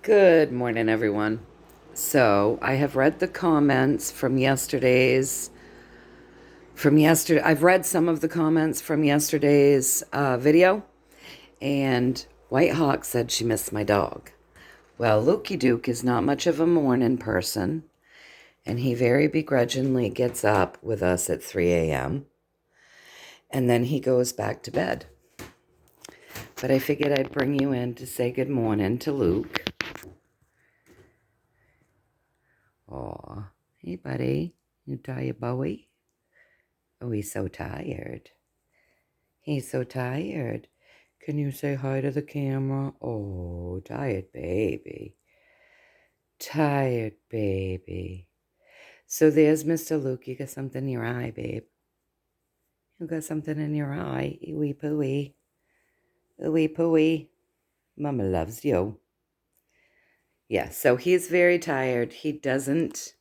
Good morning, everyone. So I have read the comments from yesterday's. I've read some of the comments from yesterday's video, and White Hawk said she missed my dog. Well, Lukey Duke is not much of a morning person, and he very begrudgingly gets up with us at 3 a.m., and then he goes back to bed. But I figured I'd bring you in to say good morning to Luke. Aw, hey, buddy. You tired, Bowie? Oh, he's so tired. He's so tired. Can you say hi to the camera? Oh, tired baby. Tired baby. So there's Mr. Luke. You got something in your eye, babe. You got something in your eye. Ooey pooey. Ooey pooey. Mama loves you. Yeah, so he's very tired. He doesn't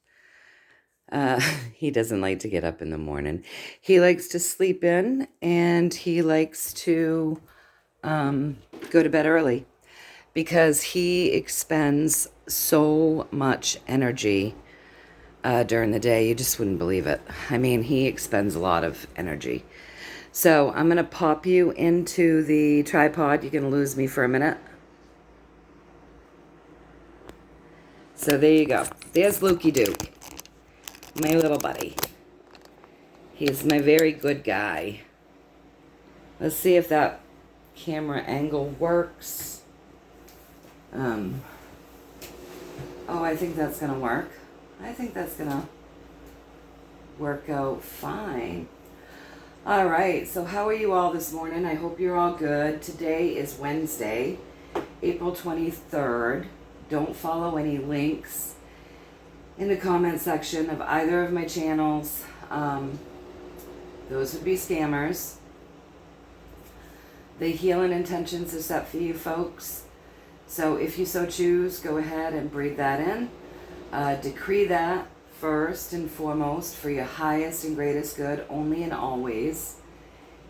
like to get up in the morning. He likes to sleep in, and he likes to go to bed early because he expends so much energy during the day. You just wouldn't believe it. I mean, he expends a lot of energy. So I'm going to pop you into the tripod. You can lose me for a minute. So there you go. There's Lukey Duke, my little buddy. He's my very good guy. Let's see if that camera angle works. Oh, I think that's gonna work. I think that's gonna work out fine. All right, so how are you all this morning? I hope you're all good. Today is Wednesday, April 23rd. Don't follow any links in the comment section of either of my channels. Those would be scammers. The healing intentions are set for you folks. So if you so choose, go ahead and breathe that in. Decree that first and foremost for your highest and greatest good, only and always.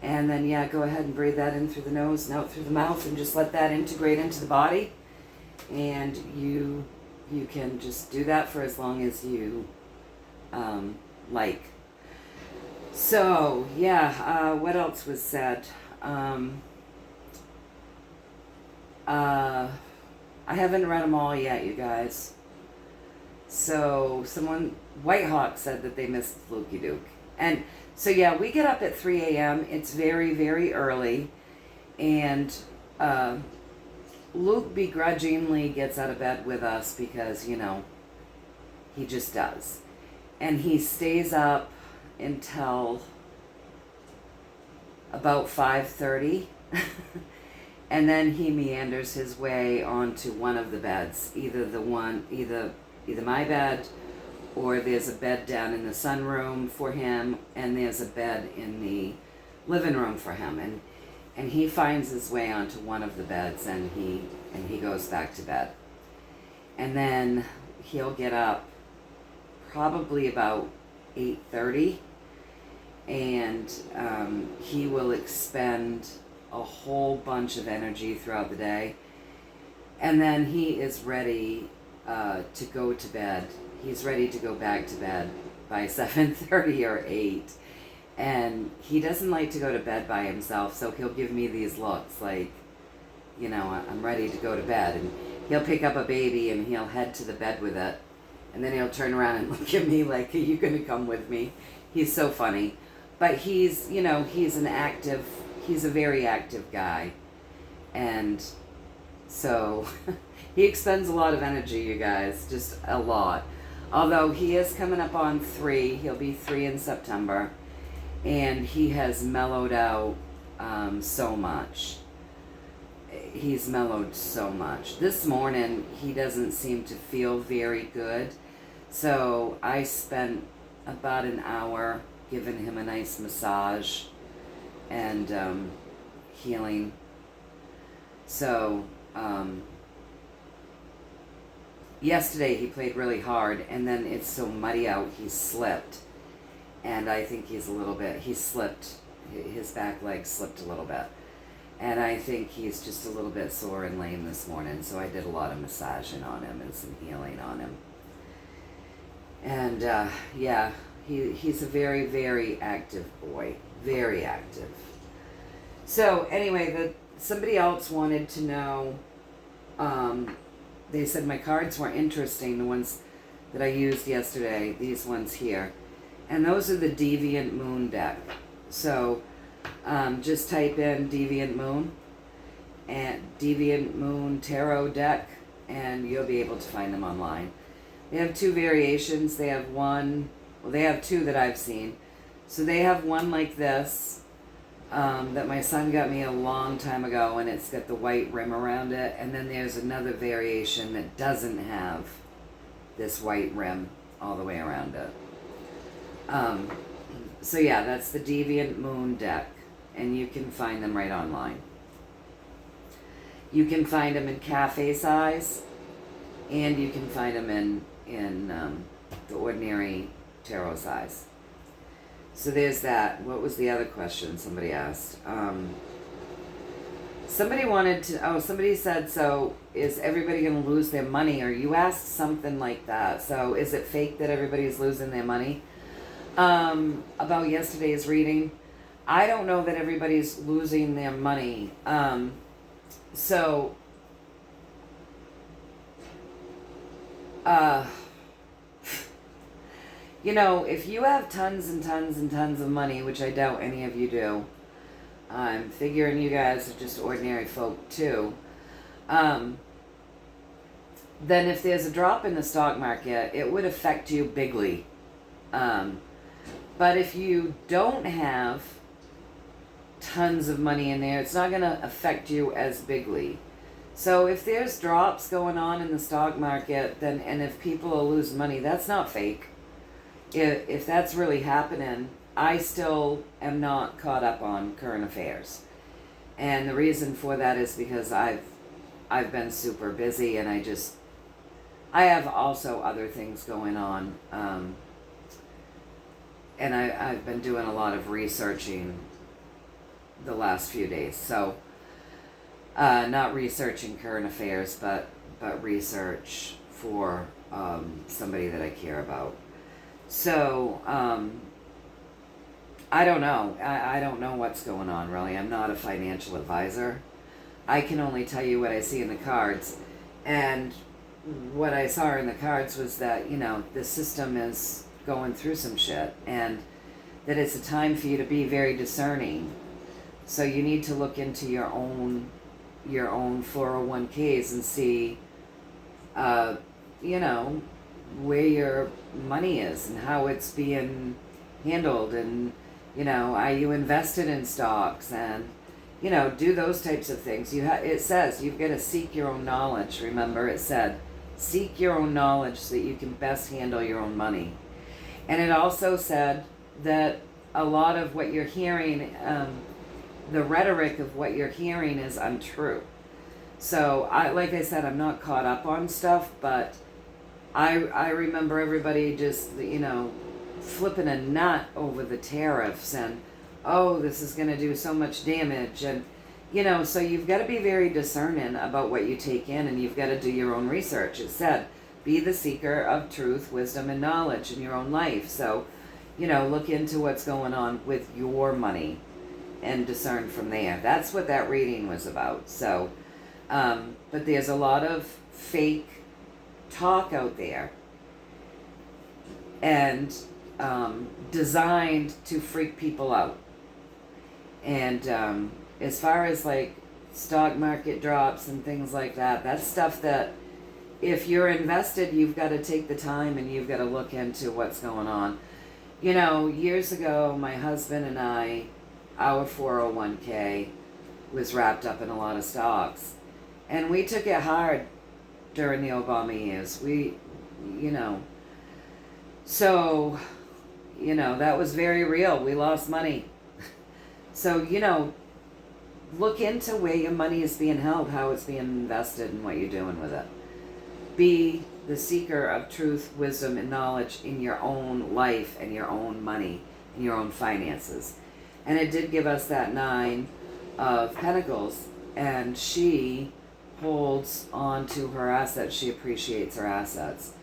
And then, yeah, go ahead and breathe that in through the nose and out through the mouth, and just let that integrate into the body. And you can just do that for as long as you like. So, yeah, what else was said? I haven't read them all yet, you guys. So White Hawk said that they missed Lukey Duke. And so, yeah, we get up at 3 a.m. It's very, very early. And Luke begrudgingly gets out of bed with us because, you know, he just does. And he stays up until about 5:30. And then he meanders his way onto one of the beds, either my bed, or there's a bed down in the sunroom for him, and there's a bed in the living room for him, and he finds his way onto one of the beds, and he goes back to bed. And then he'll get up probably about 8:30, and he will expend a whole bunch of energy throughout the day, and then he is ready to go to bed. He's ready to go back to bed by 7:30 or 8, and he doesn't like to go to bed by himself, so he'll give me these looks like, you know, I'm ready to go to bed, and he'll pick up a baby and he'll head to the bed with it, and then he'll turn around and look at me like, are you gonna come with me? He's so funny. But he's a very active guy, and so he expends a lot of energy, you guys, just a lot. Although he is coming up on 3, he'll be 3 in September, and he has mellowed out so much. He's mellowed so much. This morning, he doesn't seem to feel very good, so I spent about an hour giving him a nice massage and healing. So yesterday he played really hard, and then it's so muddy out, he slipped, and I think he slipped, his back leg slipped a little bit, And I think he's just a little bit sore and lame this morning, so I did a lot of massaging on him and some healing on him. And yeah, he's a very, very active boy. Very active. So anyway, somebody else wanted to know, they said my cards were interesting, the ones that I used yesterday, these ones here. And those are the Deviant Moon deck. So just type in Deviant Moon and Deviant Moon Tarot deck, and you'll be able to find them online. They have two variations. They have one, well, they have two that I've seen. So they have one like this that my son got me a long time ago, and it's got the white rim around it. And then there's another variation that doesn't have this white rim all the way around it. So yeah, that's the Deviant Moon deck, and you can find them right online. You can find them in cafe size, and you can find them in the ordinary tarot size. So there's that. What was the other question somebody asked? Somebody said, so is everybody going to lose their money? Or you asked something like that. So is it fake that everybody's losing their money? About yesterday's reading, I don't know that everybody's losing their money. You know, if you have tons and tons and tons of money, which I doubt any of you do, I'm figuring you guys are just ordinary folk too, then if there's a drop in the stock market, it would affect you bigly. But if you don't have tons of money in there, it's not going to affect you as bigly. So if there's drops going on in the stock market, then, and if people are losing money, that's not fake. If that's really happening, I still am not caught up on current affairs. And the reason for that is because I've been super busy, and I have also other things going on. And I've been doing a lot of researching the last few days. So, not researching current affairs, but research for somebody that I care about. So, I don't know. I don't know what's going on, really. I'm not a financial advisor. I can only tell you what I see in the cards. And what I saw in the cards was that, you know, the system is going through some shit, and that it's a time for you to be very discerning. So you need to look into your own 401ks and see, you know, where your money is and how it's being handled, and, you know, are you invested in stocks, and, you know, do those types of things. It says you've got to seek your own knowledge. Remember, it said seek your own knowledge so that you can best handle your own money. And it also said that a lot of what you're hearing, the rhetoric of what you're hearing is untrue. So, like I said, I'm not caught up on stuff, but I remember everybody just, you know, flipping a nut over the tariffs, and, oh, this is going to do so much damage. And, you know, so you've got to be very discerning about what you take in, and you've got to do your own research. It said, be the seeker of truth, wisdom, and knowledge in your own life. So, you know, look into what's going on with your money and discern from there. That's what that reading was about. So, but there's a lot of fake talk out there, and designed to freak people out. And as far as like stock market drops and things like that, that's stuff that if you're invested, you've got to take the time and you've got to look into what's going on. You know, years ago, my husband and I, our 401k was wrapped up in a lot of stocks. And we took it hard during the Obama years. You know, so, you know, that was very real. We lost money. So, you know, look into where your money is being held, how it's being invested, and what you're doing with it. Be the seeker of truth, wisdom, and knowledge in your own life and your own money and your own finances. And it did give us that 9 of Pentacles, and she holds on to her assets. She appreciates her assets.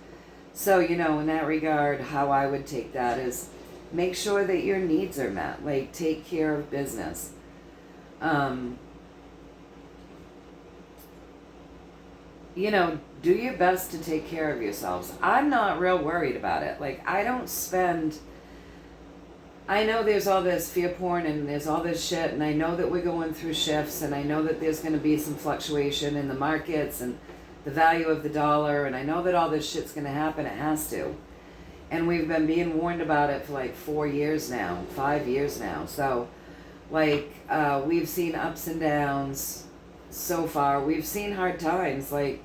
So, in that regard, how I would take that is make sure that your needs are met. Like, take care of business. Do your best to take care of yourselves. I'm not real worried about it. Like, I know there's all this fear porn and there's all this shit, and I know that we're going through shifts, and I know that there's going to be some fluctuation in the markets and the value of the dollar, and I know that all this shit's going to happen. It has to. And we've been being warned about it for like 4 years now, 5 years now. So, we've seen ups and downs so far. We've seen hard times. Like,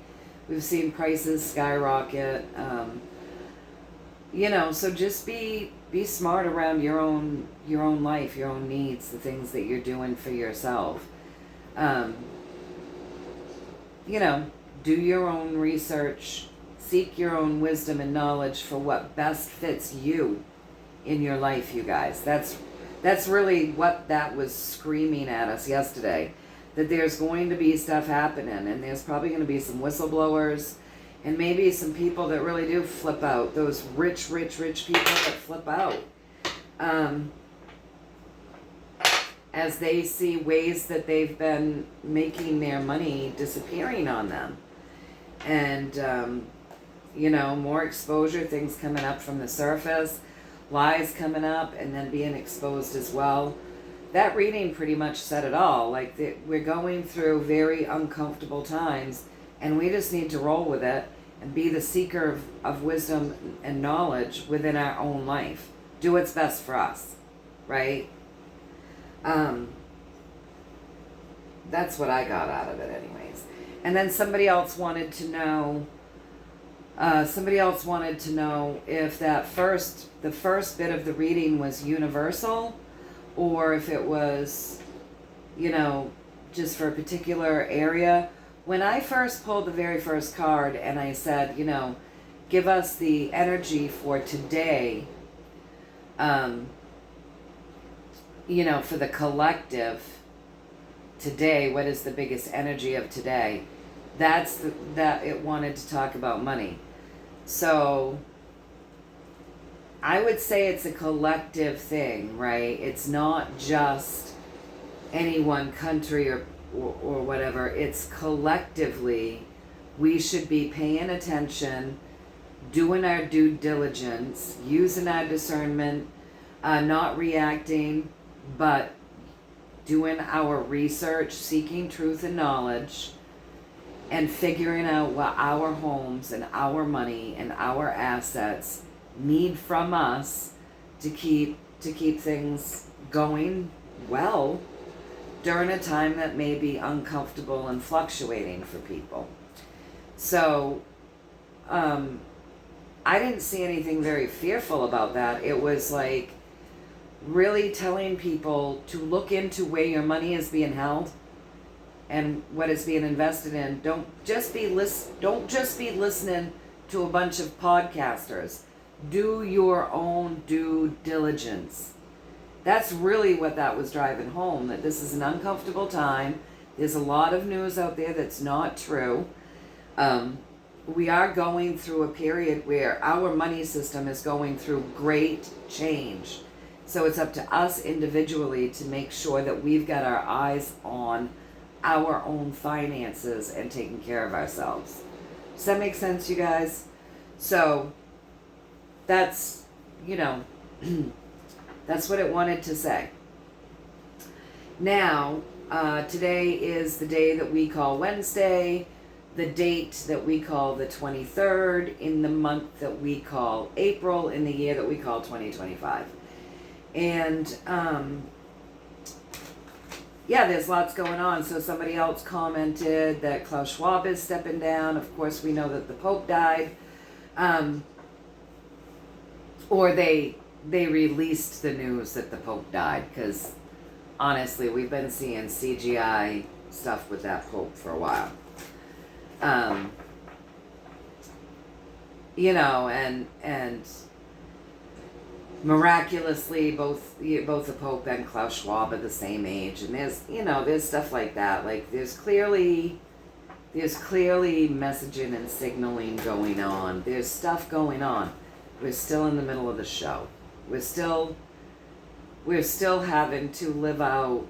we've seen prices skyrocket. So just be smart around your own life, your own needs, the things that you're doing for yourself. Do your own research, seek your own wisdom and knowledge for what best fits you in your life, you guys. That's really what that was screaming at us yesterday, that there's going to be stuff happening, and there's probably going to be some whistleblowers, and maybe some people that really do flip out, those rich people that flip out, as they see ways that they've been making their money disappearing on them. And, more exposure, things coming up from the surface, lies coming up and then being exposed as well. That reading pretty much said it all. Like, we're going through very uncomfortable times, and we just need to roll with it and be the seeker of wisdom and knowledge within our own life. Do what's best for us, right? That's what I got out of it anyways. And then somebody else wanted to know if the first bit of the reading was universal, or if it was, just for a particular area. When I first pulled the very first card and I said, give us the energy for today, for the collective today, what is the biggest energy of today? That it wanted to talk about money. So I would say it's a collective thing, right? It's not just any one country or whatever. It's collectively, we should be paying attention, doing our due diligence, using our discernment, not reacting, but doing our research, seeking truth and knowledge, and figuring out what our homes and our money and our assets need from us to keep things going well during a time that may be uncomfortable and fluctuating for people. So I didn't see anything very fearful about that. It was like really telling people to look into where your money is being held and what is being invested in. Don't just be listening to a bunch of podcasters. Do your own due diligence. That's really what that was driving home, that this is an uncomfortable time. There's a lot of news out there that's not true. We are going through a period where our money system is going through great change. So it's up to us individually to make sure that we've got our eyes on our own finances and taking care of ourselves. Does that make sense, you guys? So that's, that's what it wanted to say. Now, today is the day that we call Wednesday, the date that we call the 23rd, in the month that we call April, in the year that we call 2025. And, there's lots going on. So somebody else commented that Klaus Schwab is stepping down. Of course, we know that the Pope died. Or they released the news that the Pope died, because honestly, we've been seeing CGI stuff with that Pope for a while. And miraculously both the Pope and Klaus Schwab are the same age, and there's stuff like that. Like there's clearly messaging and signaling going on. There's stuff going on. We're still in the middle of the show. We're still having to live out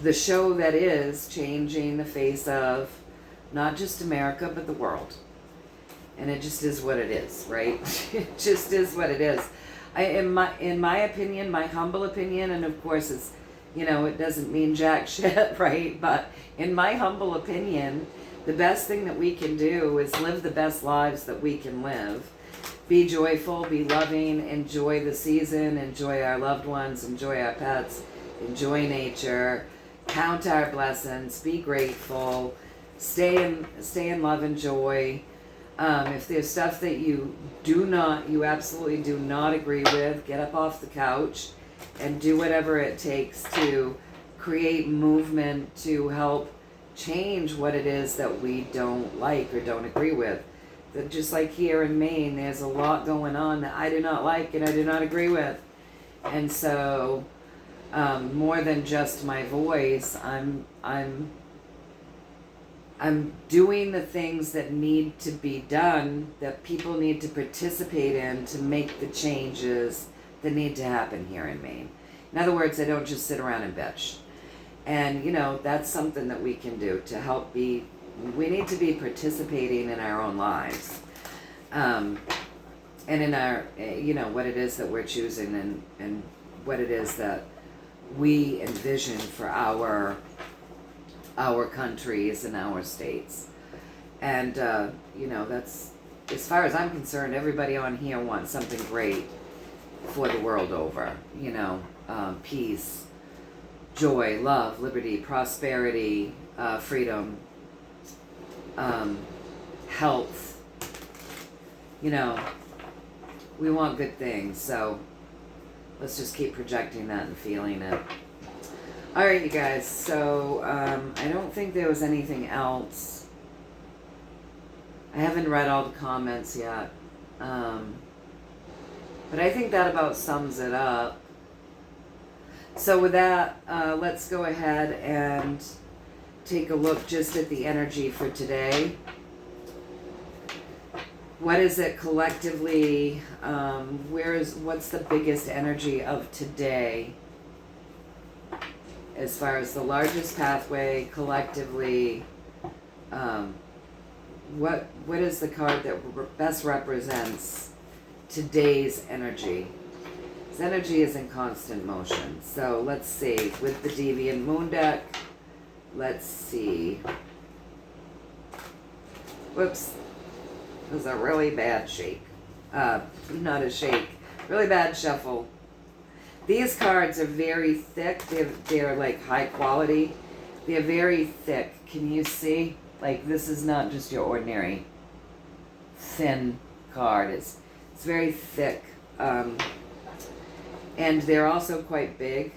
the show that is changing the face of not just America but the world. And it just is what it is, right? It just is what it is. In my opinion, my humble opinion, and of course it's, it doesn't mean jack shit, right? But in my humble opinion, the best thing that we can do is live the best lives that we can live. Be joyful, be loving, enjoy the season, enjoy our loved ones, enjoy our pets, enjoy nature, count our blessings, be grateful, stay in love and joy. If there's stuff that you absolutely do not agree with, get up off the couch and do whatever it takes to create movement to help change what it is that we don't like or don't agree with. That just like here in Maine, there's a lot going on that I do not like and I do not agree with. And so, more than just my voice, I'm doing the things that need to be done, that people need to participate in to make the changes that need to happen here in Maine. In other words, I don't just sit around and bitch. And, that's something that we can do to help we need to be participating in our own lives. And in our, what it is that we're choosing and what it is that we envision for our countries and our states. And, that's, as far as I'm concerned, everybody on here wants something great for the world over. Peace, joy, love, liberty, prosperity, freedom, health. We want good things, so let's just keep projecting that and feeling it. All right, you guys, so I don't think there was anything else. I haven't read all the comments yet, but I think that about sums it up. So with that, let's go ahead and take a look just at the energy for today. What is it collectively? What's the biggest energy of today? As far as the largest pathway collectively, what is the card that best represents today's energy? This energy is in constant motion. So let's see, with the Deviant Moon deck, let's see. Whoops, it was a really bad shake. Not a shake, really bad shuffle. These cards are very thick. They're like high quality. They're very thick. Can you see? Like, this is not just your ordinary thin card. It's very thick. And they're also quite big.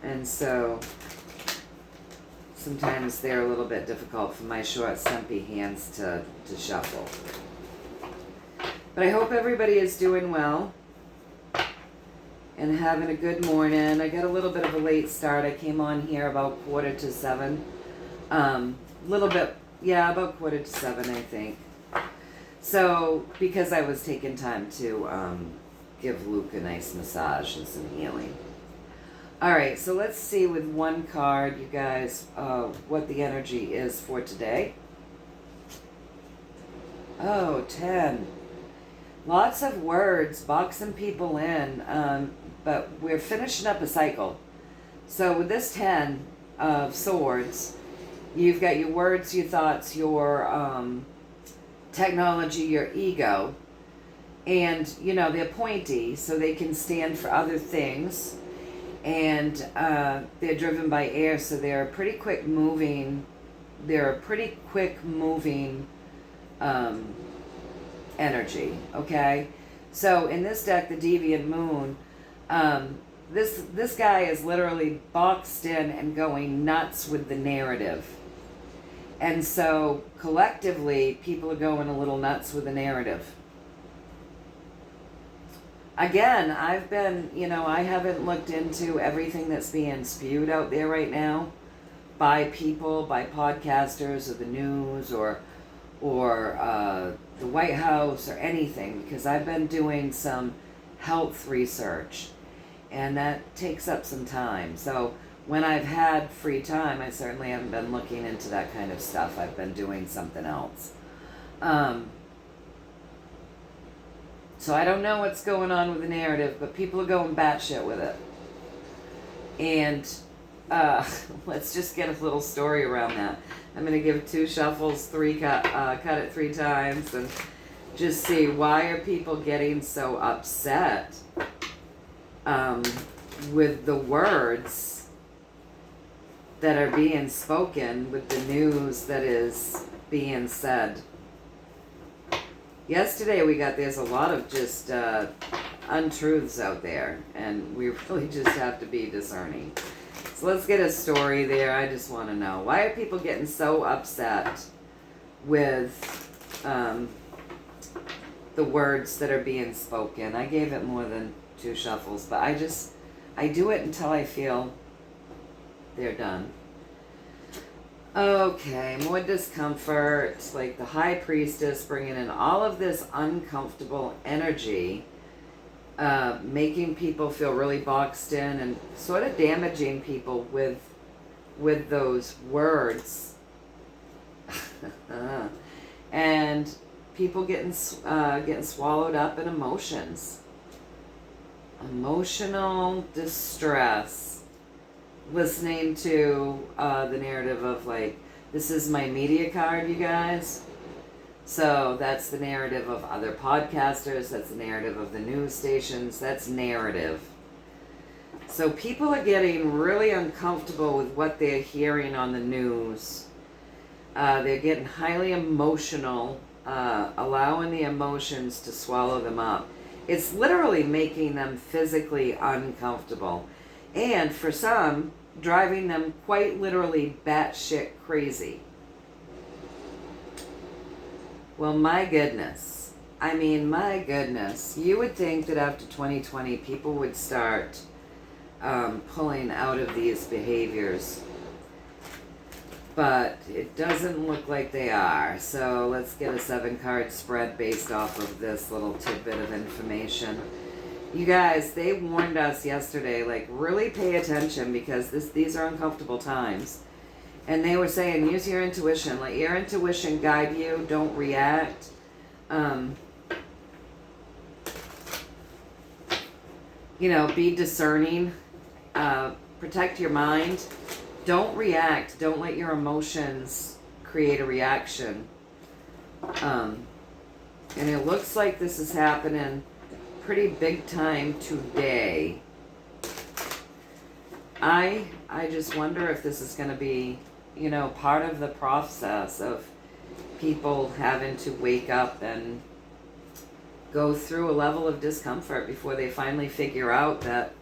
And so sometimes they're a little bit difficult for my short, stumpy hands to shuffle. But I hope everybody is doing well and having a good morning. I got a little bit of a late start. I came on here about 6:45. About 6:45, I think. So, because I was taking time to give Luke a nice massage and some healing. Alright, so let's see with one card, you guys, what the energy is for today. Oh, 10. Lots of words, boxing people in, but we're finishing up a cycle. So with this 10 of swords, you've got your words, your thoughts, your technology, your ego, and, they're pointy, so they can stand for other things, and they're driven by air, so they're a pretty quick moving energy, okay? So in this deck, the Deviant Moon, this guy is literally boxed in and going nuts with the narrative. And so collectively, people are going a little nuts with the narrative. again, I've been, I haven't looked into everything that's being spewed out there right now by people, by podcasters or the news or the White House or anything, because I've been doing some health research, and that takes up some time. So when I've had free time, I certainly haven't been looking into that kind of stuff. I've been doing something else. So I don't know what's going on with the narrative, but people are going batshit with it. And let's just get a little story around that. I'm going to give 2 shuffles, cut it 3 times, and just see, why are people getting so upset with the words that are being spoken, with the news that is being said. Yesterday there's a lot of just untruths out there, and we really just have to be discerning. So let's get a story there. I just want to know, why are people getting so upset with the words that are being spoken? I gave it more than 2 shuffles, but I do it until I feel they're done. Okay, more discomfort, like the High Priestess bringing in all of this uncomfortable energy, making people feel really boxed in and sort of damaging people with those words. And people getting swallowed up in emotions. Emotional distress. Listening to the narrative of, like, this is my media card, you guys. So that's the narrative of other podcasters. That's the narrative of the news stations. That's narrative. So people are getting really uncomfortable with what they're hearing on the news. They're getting highly emotional, allowing the emotions to swallow them up. It's literally making them physically uncomfortable. And for some, driving them quite literally batshit crazy. Well, my goodness. I mean, my goodness. You would think that after 2020, people would start pulling out of these behaviors. But it doesn't look like they are. So let's get a 7-card spread based off of this little tidbit of information. You guys, they warned us yesterday, like, really pay attention, because these are uncomfortable times. And they were saying, use your intuition. Let your intuition guide you. Don't react. Be discerning. Protect your mind. Don't react. Don't let your emotions create a reaction. And it looks like this is happening pretty big time today. I just wonder if this is going to be, part of the process of people having to wake up and go through a level of discomfort before they finally figure out that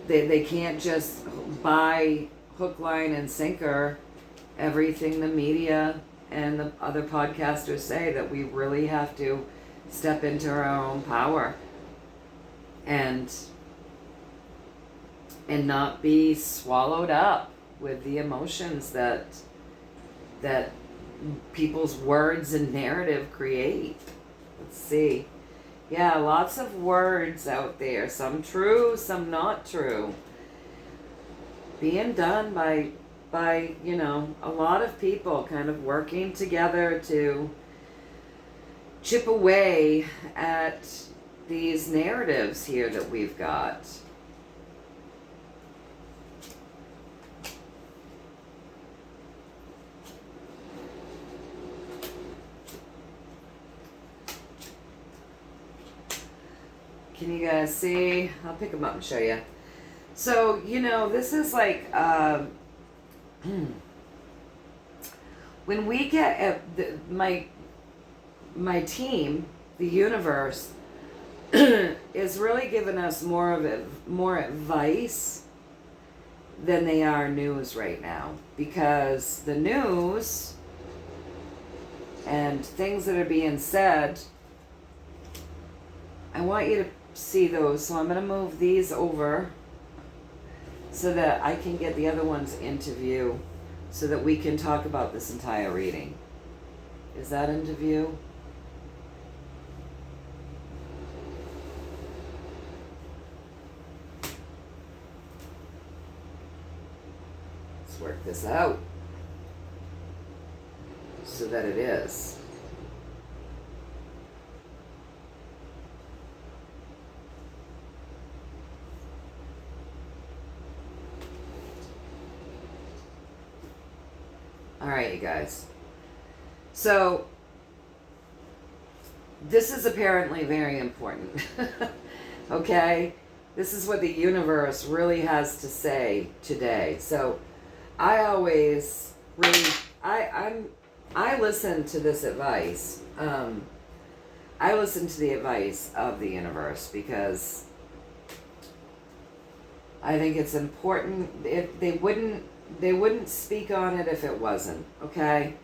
they can't just buy hook, line, and sinker everything the media and the other podcasters say, that we really have to step into our own power and not be swallowed up with the emotions that people's words and narrative create. Let's see. Yeah, lots of words out there. Some true, some not true. Being done by a lot of people kind of working together to chip away at these narratives here that we've got. Can you guys see? I'll pick them up and show you. So, this is like, when we get my team, the universe, is really giving us more advice than they are news right now, because the news and things that are being said I want you to see those. So I'm going to move these over so that I can get the other ones into view so that we can talk about this entire reading. Is that into view? Let's work this out so that it is. All right, you guys. So, this is apparently very important. Okay? This is what the universe really has to say today. So, I always really, I listen to this advice. I listen to the advice of the universe because I think it's important. If they wouldn't speak on it if it wasn't, okay?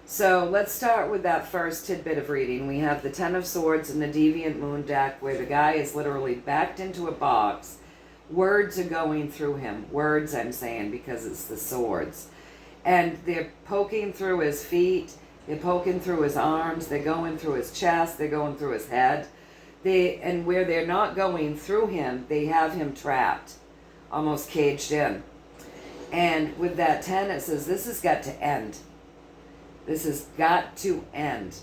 So let's start with that first tidbit of reading. We have the Ten of Swords and the Deviant Moon deck where the guy is literally backed into a box. Words are going through him. Words, I'm saying, because it's the swords. And they're poking through his feet. They're poking through his arms. They're going through his chest. They're going through his head. And where they're not going through him, they have him trapped, almost caged in. And with that 10, it says, this has got to end. This has got to end.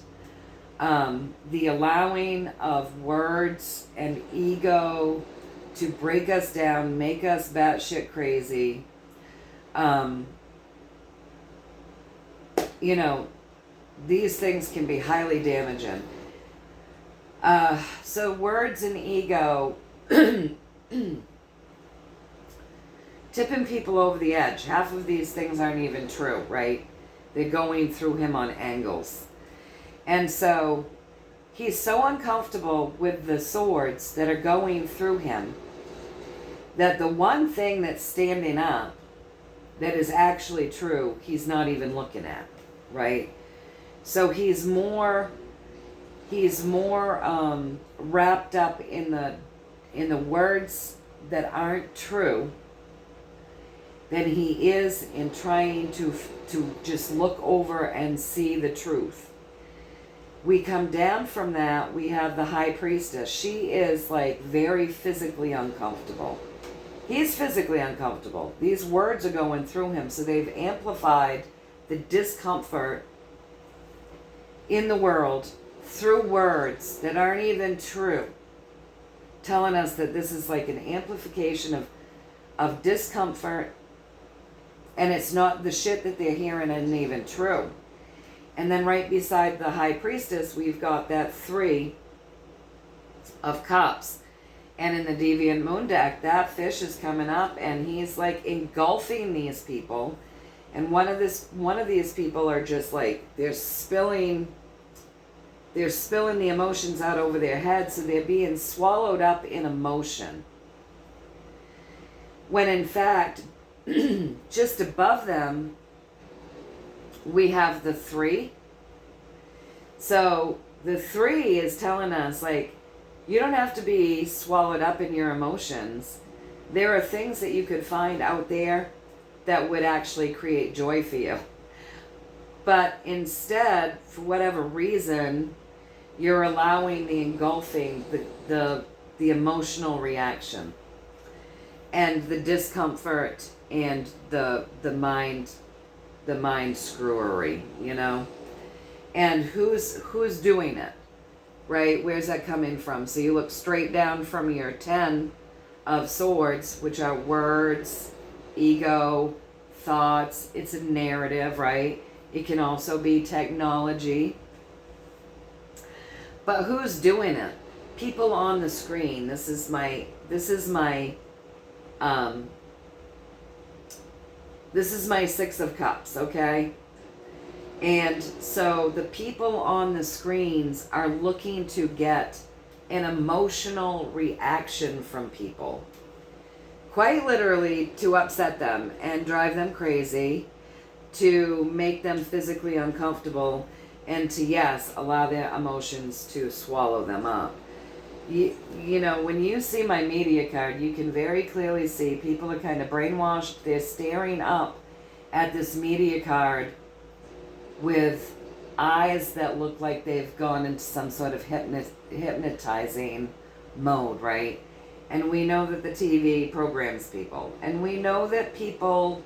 The allowing of words and ego to break us down, make us batshit crazy. You know, these things can be highly damaging. So words and ego tipping people over the edge. Half of these things aren't even true, right? They're going through him on angles. And so he's so uncomfortable with the swords that are going through him that the one thing that's standing up that is actually true, he's not even looking at, right? So he's more wrapped up in the words that aren't true than he is in trying to just look over and see the truth. We come down from that, we have the High Priestess. She is like very physically uncomfortable. He's physically uncomfortable. These words are going through him, so they've amplified the discomfort in the world through words that aren't even true, telling us that this is like an amplification of discomfort. And it's not the shit that they're hearing isn't even true. And then right beside the High Priestess, we've got that 3 of Cups. And in the Deviant Moon deck, that fish is coming up and he's like engulfing these people. And one of these people are just like, they're spilling the emotions out over their heads, so they're being swallowed up in emotion. When in fact, just above them, we have the 3. So the 3 is telling us, like, you don't have to be swallowed up in your emotions. There are things that you could find out there that would actually create joy for you. But instead, for whatever reason, you're allowing the engulfing, the emotional reaction and the discomfort and the mind screwery, you know? And who's doing it, right? Where's that coming from? So you look straight down from your 10 of Swords, which are words, ego, thoughts. It's a narrative, right? It can also be technology. But who's doing it? People on the screen. This is my 6 of Cups, okay? And so the people on the screens are looking to get an emotional reaction from people. Quite literally to upset them and drive them crazy, to make them physically uncomfortable, and to, yes, allow their emotions to swallow them up. You know, when you see my media card, you can very clearly see people are kind of brainwashed. They're staring up at this media card with eyes that look like they've gone into some sort of hypnotizing mode, right? And we know that the TV programs people. And we know that people,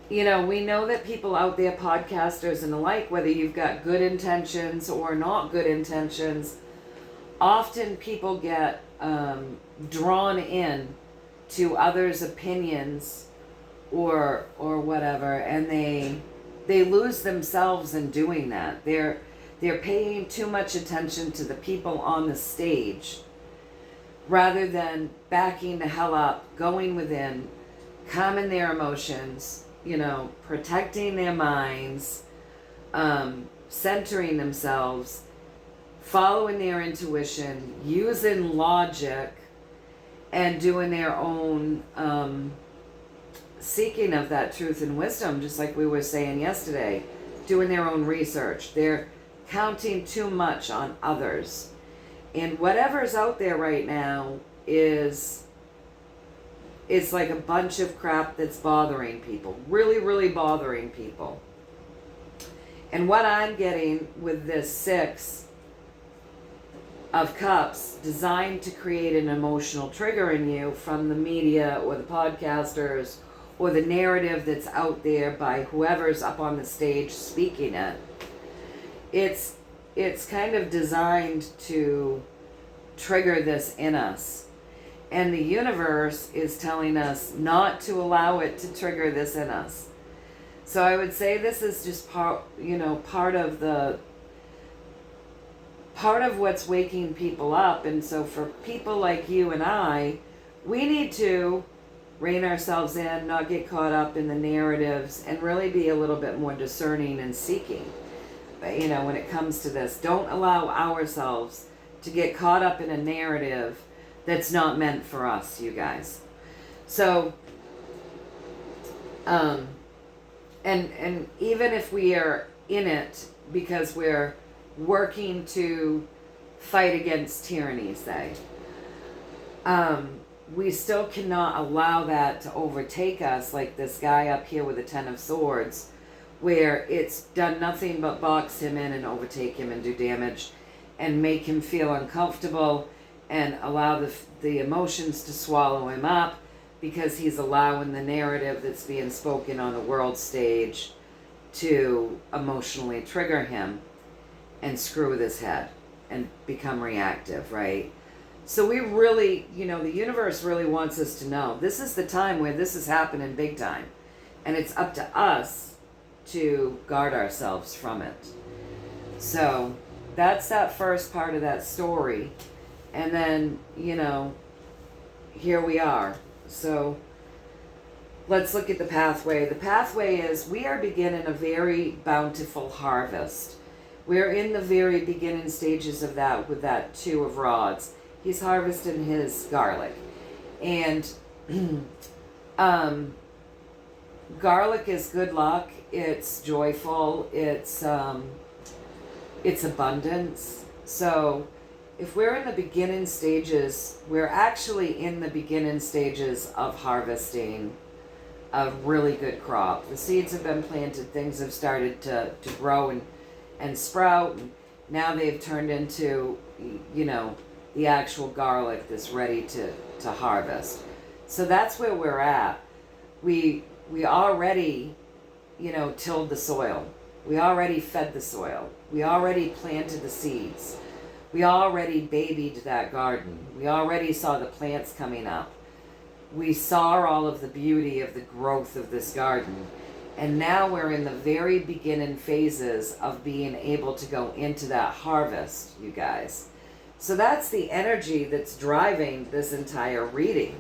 you know, we know that people out there, podcasters and the like, whether you've got good intentions or not good intentions, often people get drawn in to others' opinions or whatever, and they lose themselves in doing that. They're paying too much attention to the people on the stage rather than backing the hell up, going within, calming their emotions, you know, protecting their minds, centering themselves, following their intuition, using logic, and doing their own seeking of that truth and wisdom, just like we were saying yesterday, doing their own research. They're counting too much on others. And whatever's out there right now is like a bunch of crap that's bothering people, really, really bothering people. And what I'm getting with this 6 of Cups, designed to create an emotional trigger in you from the media or the podcasters or the narrative that's out there by whoever's up on the stage speaking it, it's kind of designed to trigger this in us. And the universe is telling us not to allow it to trigger this in us. So I would say this is just part of what's waking people up. And so for people like you and I, we need to rein ourselves in, not get caught up in the narratives, and really be a little bit more discerning and seeking. But, you know, when it comes to this, don't allow ourselves to get caught up in a narrative that's not meant for us, you guys. So, and even if we are in it because we're working to fight against tyranny, say, we still cannot allow that to overtake us, like this guy up here with the 10 of Swords, where it's done nothing but box him in and overtake him and do damage and make him feel uncomfortable and allow the emotions to swallow him up, because he's allowing the narrative that's being spoken on the world stage to emotionally trigger him and screw with his head and become reactive, right? So we really, you know, the universe really wants us to know this is the time where this is happening big time. And it's up to us to guard ourselves from it. So that's that first part of that story. And then, you know, here we are. So let's look at the pathway. The pathway is we are beginning a very bountiful harvest. We're in the very beginning stages of that with that 2 of Rods. He's harvesting his garlic. And garlic is good luck. It's joyful. It's abundance. So if we're in the beginning stages, we're actually in the beginning stages of harvesting a really good crop. The seeds have been planted, things have started to grow and sprout, and now they've turned into, you know, the actual garlic that's ready to harvest. So that's where we're at. We already, you know, tilled the soil. We already fed the soil. We already planted the seeds. We already babied that garden. We already saw the plants coming up. We saw all of the beauty of the growth of this garden. And now we're in the very beginning phases of being able to go into that harvest, you guys. So that's the energy that's driving this entire reading.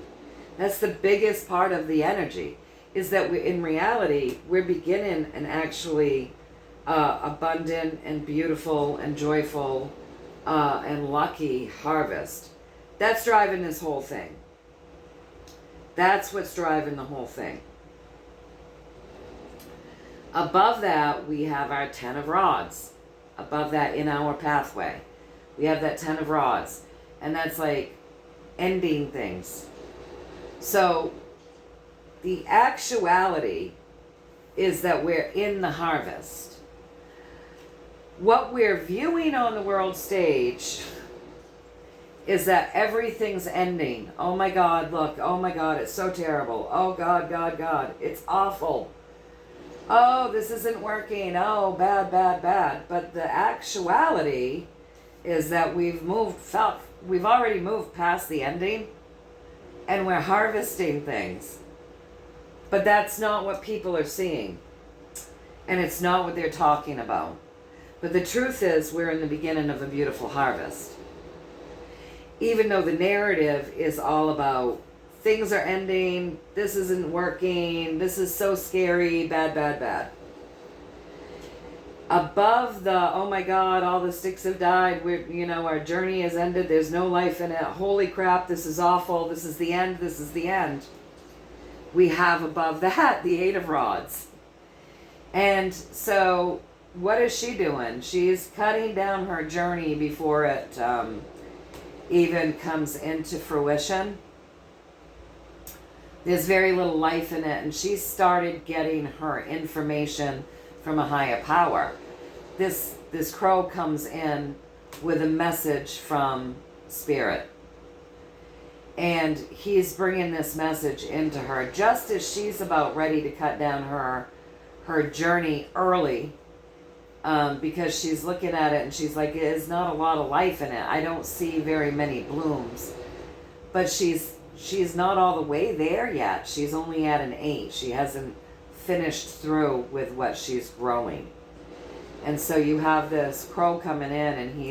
That's the biggest part of the energy, is that in reality, we're beginning an actually abundant and beautiful and joyful and lucky harvest. That's driving this whole thing. That's what's driving the whole thing. Above that, we have our 10 of Rods. Above that in our pathway. We have that 10 of rods. And that's like ending things. So the actuality is that we're in the harvest. What we're viewing on the world stage is that everything's ending. Oh my God, look. Oh my God, it's so terrible. Oh God, God, God. It's awful. Oh, this isn't working. Oh, bad, bad, bad. But the actuality is that we've already moved past the ending, and we're harvesting things. But that's not what people are seeing. And it's not what they're talking about. But the truth is, we're in the beginning of a beautiful harvest. Even though the narrative is all about things are ending, this isn't working, this is so scary, bad, bad, bad. Above the, oh my God, all the sticks have died, our journey has ended, there's no life in it, holy crap, this is awful, this is the end, this is the end. We have above that the 8 of rods. And so what is she doing? She's cutting down her journey before it even comes into fruition. There's very little life in it, and she started getting her information from a higher power. This crow comes in with a message from Spirit. And he's bringing this message into her just as she's about ready to cut down her journey early, because she's looking at it and she's like, there's not a lot of life in it. I don't see very many blooms. But she's not all the way there yet. She's only at an 8. She hasn't finished through with what she's growing. And so you have this crow coming in, and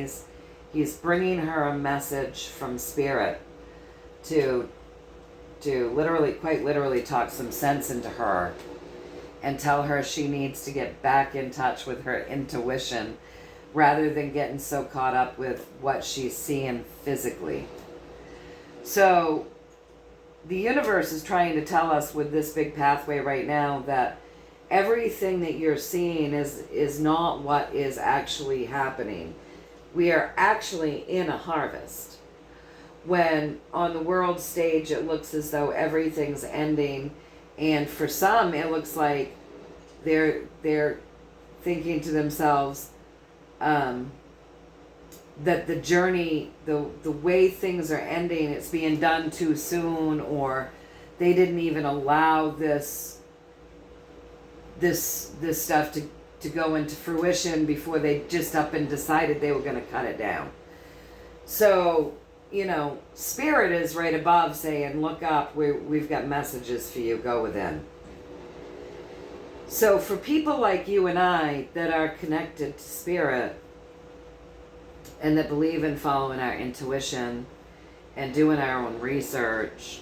he's bringing her a message from Spirit to literally, quite literally, talk some sense into her and tell her she needs to get back in touch with her intuition rather than getting so caught up with what she's seeing physically. So the universe is trying to tell us with this big pathway right now that everything that you're seeing is not what is actually happening. We are actually in a harvest. When on the world stage it looks as though everything's ending, and for some it looks like they're thinking to themselves that the journey, the way things are ending, it's being done too soon, or they didn't even allow this stuff to go into fruition before they just up and decided they were going to cut it down. So, Spirit is right above saying, look up, we've got messages for you, go within. So for people like you and I that are connected to Spirit and that believe in following our intuition and doing our own research,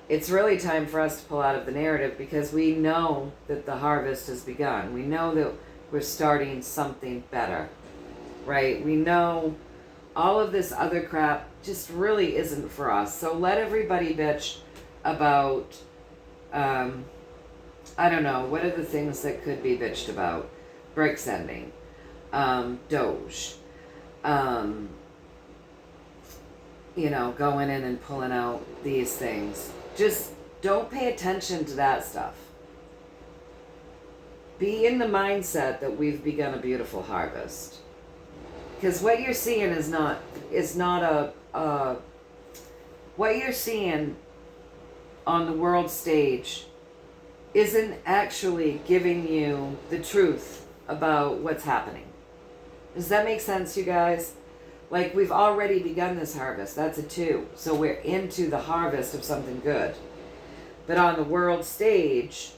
it's really time for us to pull out of the narrative, because we know that the harvest has begun. We know that we're starting something better, right? We know all of this other crap just really isn't for us. So let everybody bitch about, I don't know, what are the things that could be bitched about? Break sending, Doge, going in and pulling out these things. Just don't pay attention to that stuff. Be in the mindset that we've begun a beautiful harvest. Because what you're seeing is not what you're seeing on the world stage isn't actually giving you the truth about what's happening. Does that make sense, you guys? Like, we've already begun this harvest. That's a 2. So we're into the harvest of something good. But on the world stage,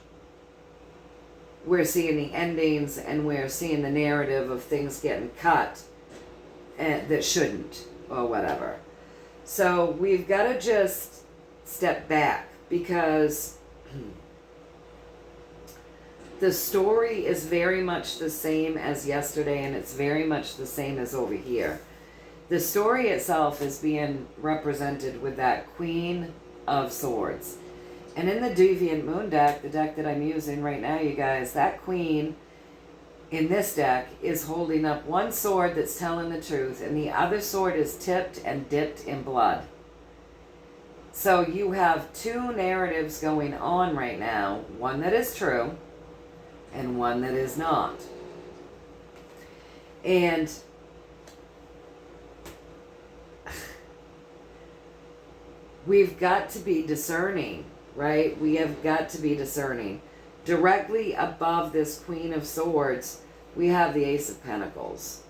we're seeing the endings, and we're seeing the narrative of things getting cut and that shouldn't, or whatever. So we've got to just step back, because the story is very much the same as yesterday, and it's very much the same as over here. The story itself is being represented with that Queen of Swords. And in the Deviant Moon deck, the deck that I'm using right now, you guys, that Queen in this deck is holding up one sword that's telling the truth, and the other sword is tipped and dipped in blood. So you have two narratives going on right now, one that is true and one that is not. And we've got to be discerning, right? We have got to be discerning. Directly above this Queen of Swords, we have the Ace of Pentacles.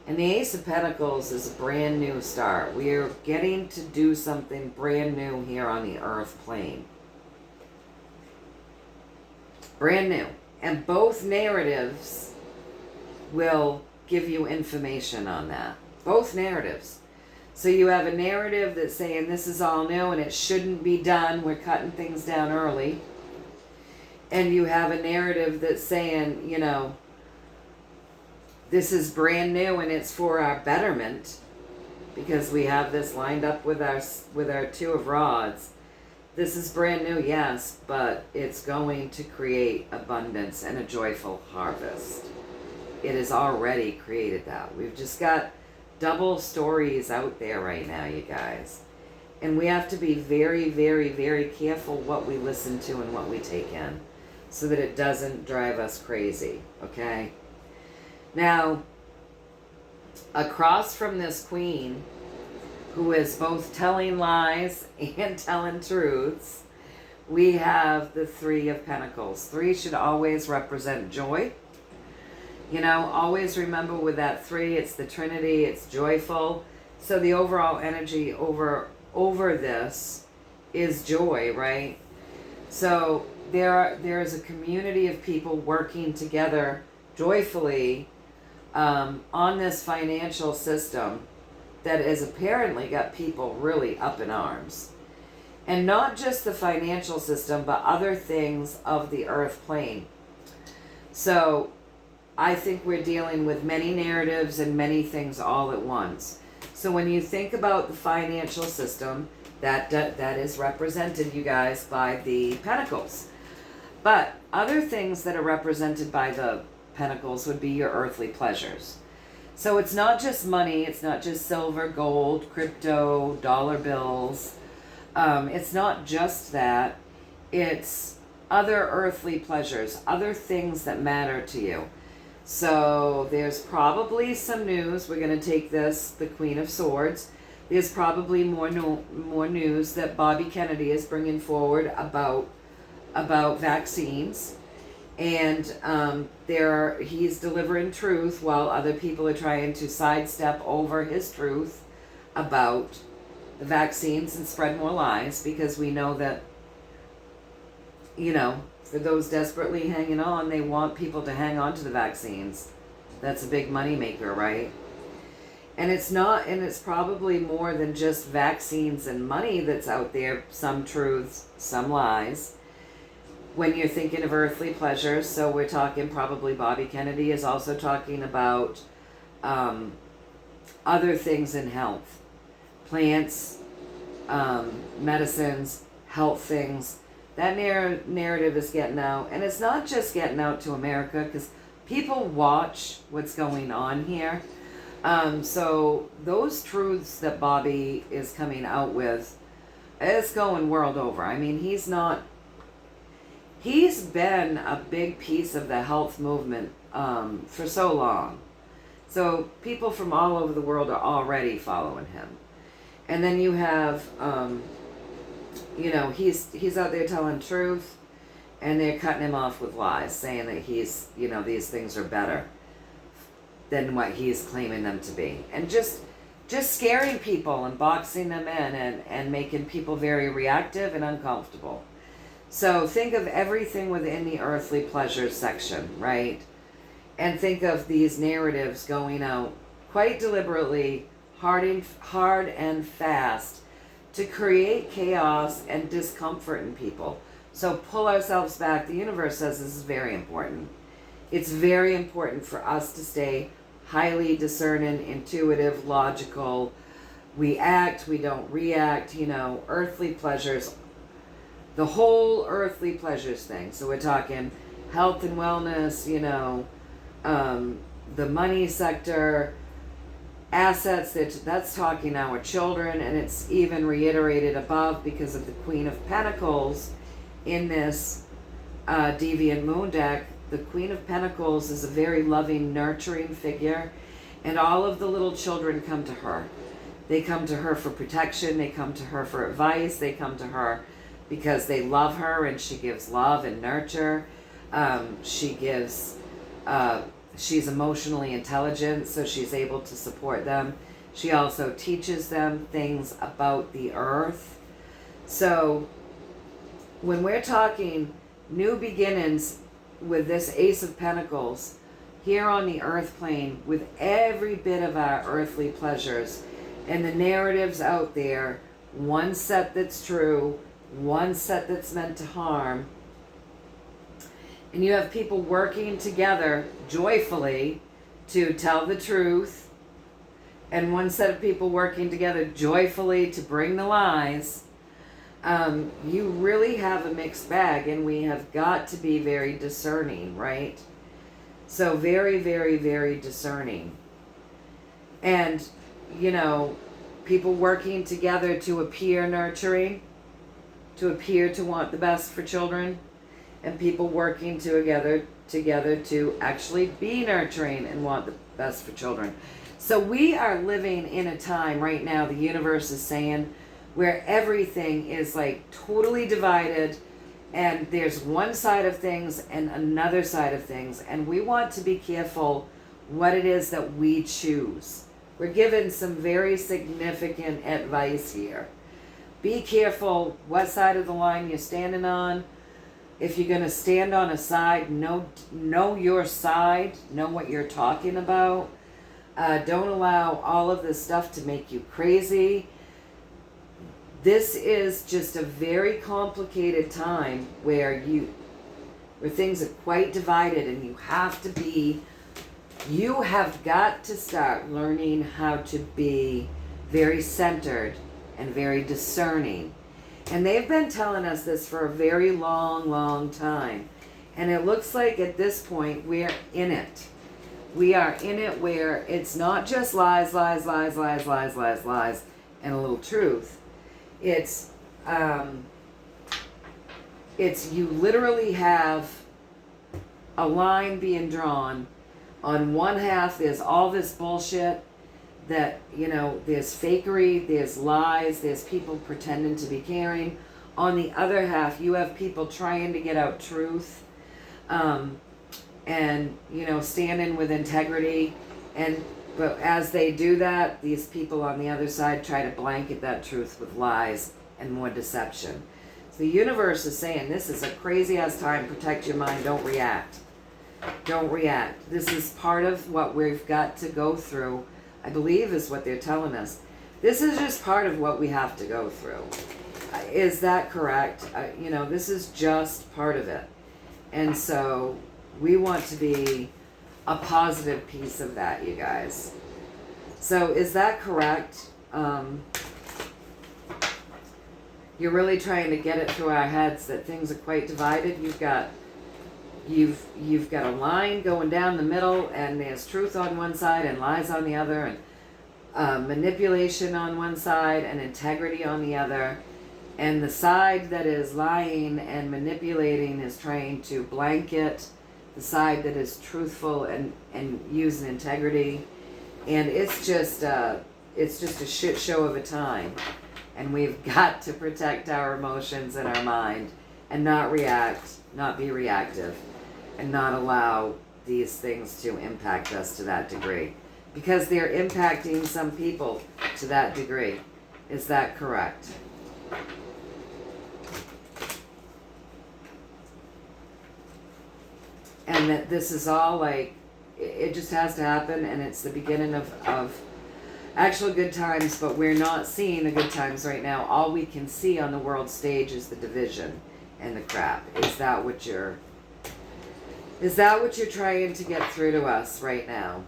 And the Ace of Pentacles is a brand new start. We are getting to do something brand new here on the earth plane. Brand new. And both narratives will give you information on that. Both narratives. So you have a narrative that's saying this is all new and it shouldn't be done. We're cutting things down early. And you have a narrative that's saying, you know, this is brand new and it's for our betterment, because we have this lined up with our Two of Rods. This is brand new, yes, but it's going to create abundance and a joyful harvest. It has already created that. We've just got double stories out there right now, you guys. And we have to be very, very, very careful what we listen to and what we take in, so that it doesn't drive us crazy, okay? Now, across from this queen, who is both telling lies and telling truths, we have the Three of Pentacles. Three should always represent joy. You know, always remember with that three, it's the Trinity, it's joyful. So the overall energy over this is joy, right? So there is a community of people working together joyfully on this financial system that has apparently got people really up in arms. And not just the financial system, but other things of the earth plane. So I think we're dealing with many narratives and many things all at once. So when you think about the financial system, that is represented, you guys, by the Pentacles. But other things that are represented by the Pentacles would be your earthly pleasures. So it's not just money, it's not just silver, gold, crypto, dollar bills. It's not just that. It's other earthly pleasures, other things that matter to you. So there's probably some news. We're going to take this, the Queen of Swords. There's probably more news that Bobby Kennedy is bringing forward about vaccines. And he's delivering truth while other people are trying to sidestep over his truth about the vaccines and spread more lies, because we know that, you know, for those desperately hanging on, they want people to hang on to the vaccines. That's a big money maker, right? And it's probably more than just vaccines and money that's out there. Some truths, some lies. When you're thinking of earthly pleasures, so we're talking probably Bobby Kennedy is also talking about other things in health. Plants, medicines, health things. That narrative is getting out. And it's not just getting out to America, because people watch what's going on here. So those truths that Bobby is coming out with, it's going world over. I mean, he's been a big piece of the health movement for so long. So people from all over the world are already following him. And then you have, you know, he's out there telling truth, and they're cutting him off with lies, saying that he's, you know, these things are better than what he's claiming them to be. And just scaring people and boxing them in and making people very reactive and uncomfortable. So think of everything within the earthly pleasures section, right? And think of these narratives going out quite deliberately, hard and fast, to create chaos and discomfort in people. So pull ourselves back. The universe says this is very important. It's very important for us to stay highly discerning, intuitive, logical. We act, we don't react, you know, earthly pleasures. The whole earthly pleasures thing. So we're talking health and wellness, you know, the money sector, assets, that's talking our children, and it's even reiterated above because of the Queen of Pentacles in this Deviant Moon deck. The Queen of Pentacles is a very loving, nurturing figure, and all of the little children come to her. They come to her for protection, they come to her for advice, they come to her because they love her, and she gives love and nurture. She's emotionally intelligent, so she's able to support them. She also teaches them things about the earth. So when we're talking new beginnings with this Ace of Pentacles here on the earth plane, with every bit of our earthly pleasures and the narratives out there, one set that's true, one set that's meant to harm, and you have people working together joyfully to tell the truth, and one set of people working together joyfully to bring the lies, you really have a mixed bag, and we have got to be very discerning, right? So very, very, very discerning. And, you know, people working together to appear nurturing, to appear to want the best for children, and people working together to actually be nurturing and want the best for children. So we are living in a time right now, the universe is saying, where everything is like totally divided, and there's one side of things and another side of things, and we want to be careful what it is that we choose. We're given some very significant advice here. Be careful what side of the line you're standing on. If you're going to stand on a side, know your side, know what you're talking about. Don't allow all of this stuff to make you crazy. This is just a very complicated time where things are quite divided, and you have got to start learning how to be very centered and very discerning. And they've been telling us this for a very long, long time. And it looks like at this point we're in it. We are in it where it's not just lies, lies, lies, lies, lies, lies, lies, and a little truth. It's you literally have a line being drawn. On one half, there's all this bullshit that, you know, there's fakery, there's lies, there's people pretending to be caring. On the other half, you have people trying to get out truth, and, you know, standing with integrity. But as they do that, these people on the other side try to blanket that truth with lies and more deception. So the universe is saying, this is a crazy ass time, protect your mind, don't react. Don't react. This is part of what we've got to go through, I believe is what they're telling us. This is just part of what we have to go through. Is that correct? You know, this is just part of it. And so we want to be a positive piece of that, you guys. So is that correct? You're really trying to get it through our heads that things are quite divided. You've got a line going down the middle, and there's truth on one side and lies on the other, and manipulation on one side and integrity on the other. And the side that is lying and manipulating is trying to blanket the side that is truthful and using integrity. And it's just a shit show of a time. And we've got to protect our emotions and our mind and not react, not be reactive, and not allow these things to impact us to that degree. Because they're impacting some people to that degree. Is that correct? And that this is all like, it just has to happen, and it's the beginning of actual good times, but we're not seeing the good times right now. All we can see on the world stage is the division and the crap. Is that what you're trying to get through to us right now?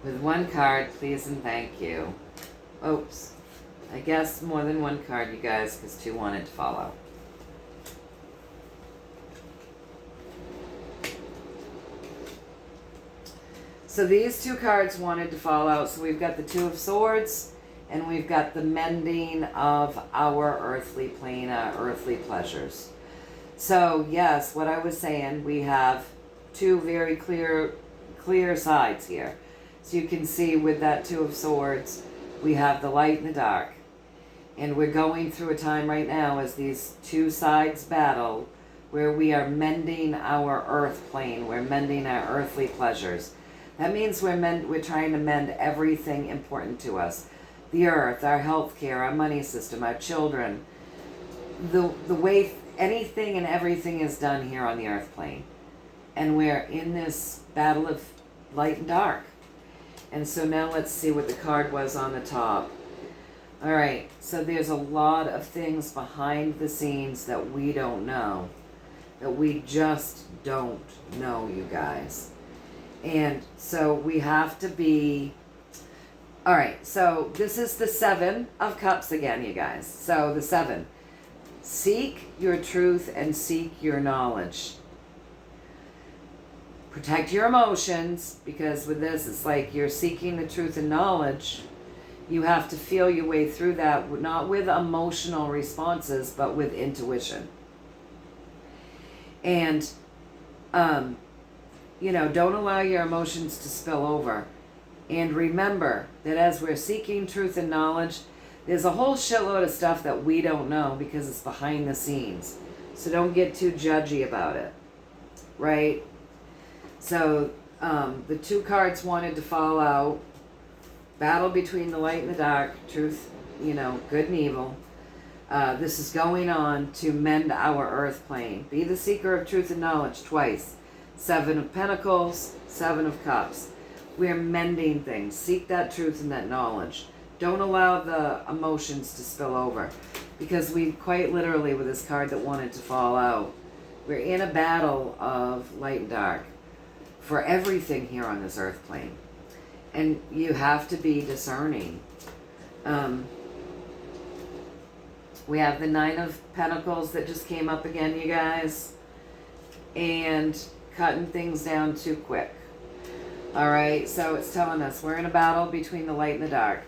With one card, please and thank you. Oops. I guess more than one card, you guys, because 2 wanted to follow. So these 2 cards wanted to fall out. So we've got the 2 of Swords, and we've got the mending of our earthly plane, earthly pleasures. So yes, what I was saying, we have 2 very clear sides here. So you can see with that 2 of Swords, we have the light and the dark. And we're going through a time right now as these 2 sides battle, where we are mending our earth plane. We're mending our earthly pleasures. That means we're trying to mend everything important to us. The earth, our health care, our money system, our children. The way anything and everything is done here on the earth plane. And we're in this battle of light and dark. And so now let's see what the card was on the top. All right, so there's a lot of things behind the scenes that we don't know. That we just don't know, you guys. And so we have to be... All right, so this is the 7 of Cups again, you guys. So the 7. Seek your truth and seek your knowledge. Protect your emotions, because with this, it's like you're seeking the truth and knowledge. You have to feel your way through that, not with emotional responses, but with intuition. And, don't allow your emotions to spill over. And remember that as we're seeking truth and knowledge, there's a whole shitload of stuff that we don't know because it's behind the scenes. So don't get too judgy about it, right? So the 2 cards wanted to fall out. Battle between the light and the dark, truth, good and evil. This is going on to mend our earth plane. Be the seeker of truth and knowledge twice. 7 of Pentacles, 7 of Cups. We're mending things. Seek that truth and that knowledge. Don't allow the emotions to spill over. Because we quite literally, with this card that wanted to fall out, we're in a battle of light and dark for everything here on this earth plane. And you have to be discerning. We have the 9 of Pentacles that just came up again, you guys. And cutting things down too quick. All right, so it's telling us we're in a battle between the light and the dark.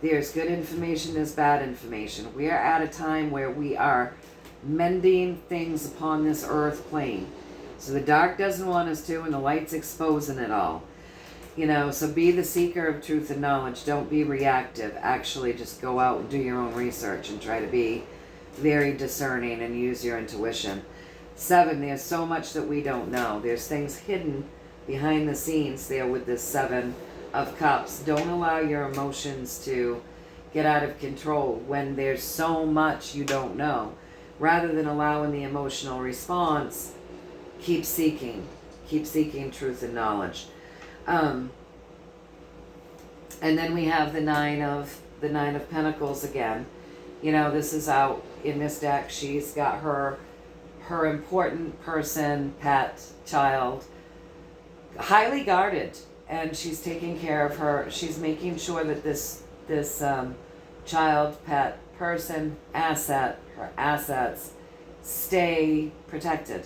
There's good information, there's bad information. We are at a time where we are mending things upon this earth plane. So the dark doesn't want us to, and the light's exposing it all. So be the seeker of truth and knowledge. Don't be reactive. Actually, just go out and do your own research and try to be very discerning and use your intuition. 7, there's so much that we don't know. There's things hidden behind the scenes there with this 7 of Cups. Don't allow your emotions to get out of control when there's so much you don't know. Rather than allowing the emotional response, keep seeking truth and knowledge. And then we have the 9 of Pentacles again. This is out in this deck. She's got her important person, pet, child, highly guarded, and she's taking care of her. She's making sure that this child, pet, person, her assets stay protected